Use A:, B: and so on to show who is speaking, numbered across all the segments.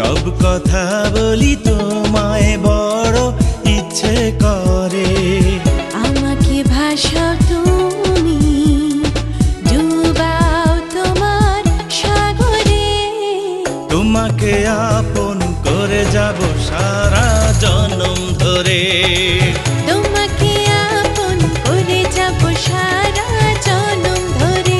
A: সব কথা বলি তোমায় বড় ইচ্ছে করে।
B: আমাকে ভাসাও তুমি, ডুবাও তোমার সাগরে।
A: তোমাকে আপন করে যাব সারা জনম ধরে।
B: তোমাকে আপন করে যাব সারা জনম ধরে।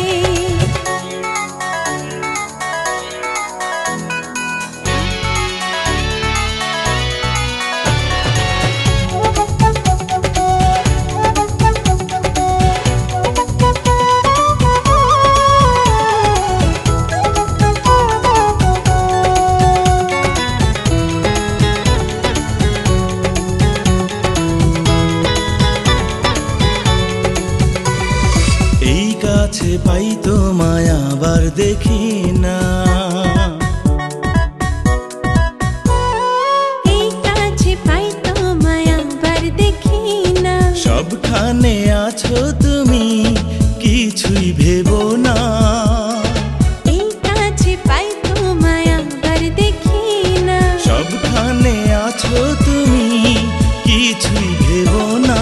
A: এই কাছে পাই তোমায় আবার দেখি না,
B: এই কাছে পাই তোমায় আবার দেখি না।
A: সবখানে আছো তুমি কিছুই ভেবো না।
B: এই কাছে পাই তোমায় আবার দেখি না।
A: সবখানে আছো তুমি কিছুই ভেবো না।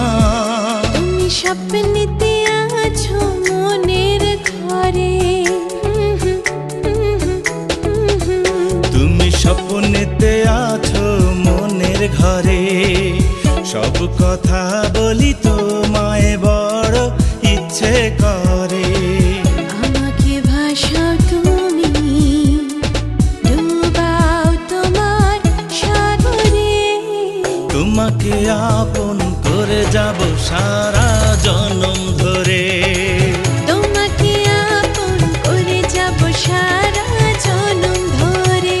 B: তুমি স্বপ্নেতে আছো মনের ঘরে।
A: তুমি স্বপ্নেতে আছো মনের ঘরে। সব কথা বলি তোমায় বড় ইচ্ছে করে।
B: আমাকে ভাসাও তুমি, ডুবাও তোমার সাগরে।
A: তোমাকে আপন করে যাব সারা জনম ধরে।
B: তোমাকে আপন করে যাব সারা জনম ধরে।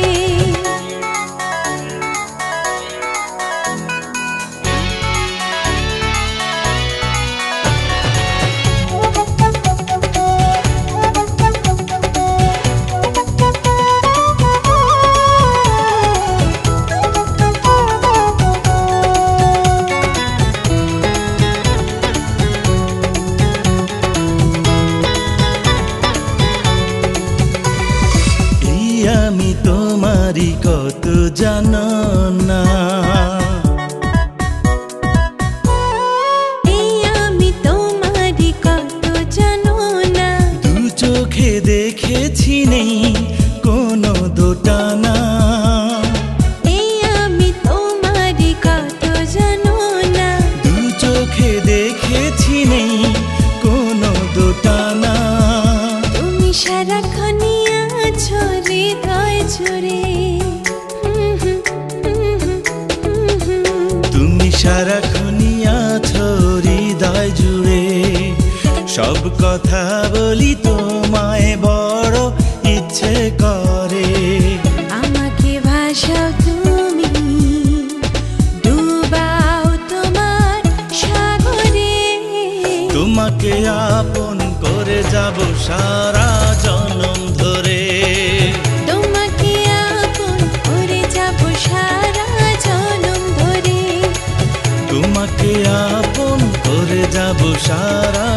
A: এই আমি তোমারই কত জানো না,
B: এই আমি তোমারই কত জানো না।
A: দু চোখে দেখেছি নেই কোনো দোটানা।
B: এই আমি তোমারই কত জানো না।
A: দু চোখে দেখেছি নেই কোনো দোটানা।
B: তুমি সারাক্ষণই আছো হৃদয় জুড়ে।
A: তুমি সারাক্ষণই আছো হৃদয় জুড়ে। সব কথা বলি তোমায় বড় ইচ্ছে করে।
B: আমাকে ভাসাও তুমি, ডুবাও তোমার সাগরে।
A: তোমাকে আপন করে যাব সারা জনম ধরে।
B: তোমাকে আপন করে যাব সারা জনম ধরে।
A: তোমাকে আপন করে যাব সারা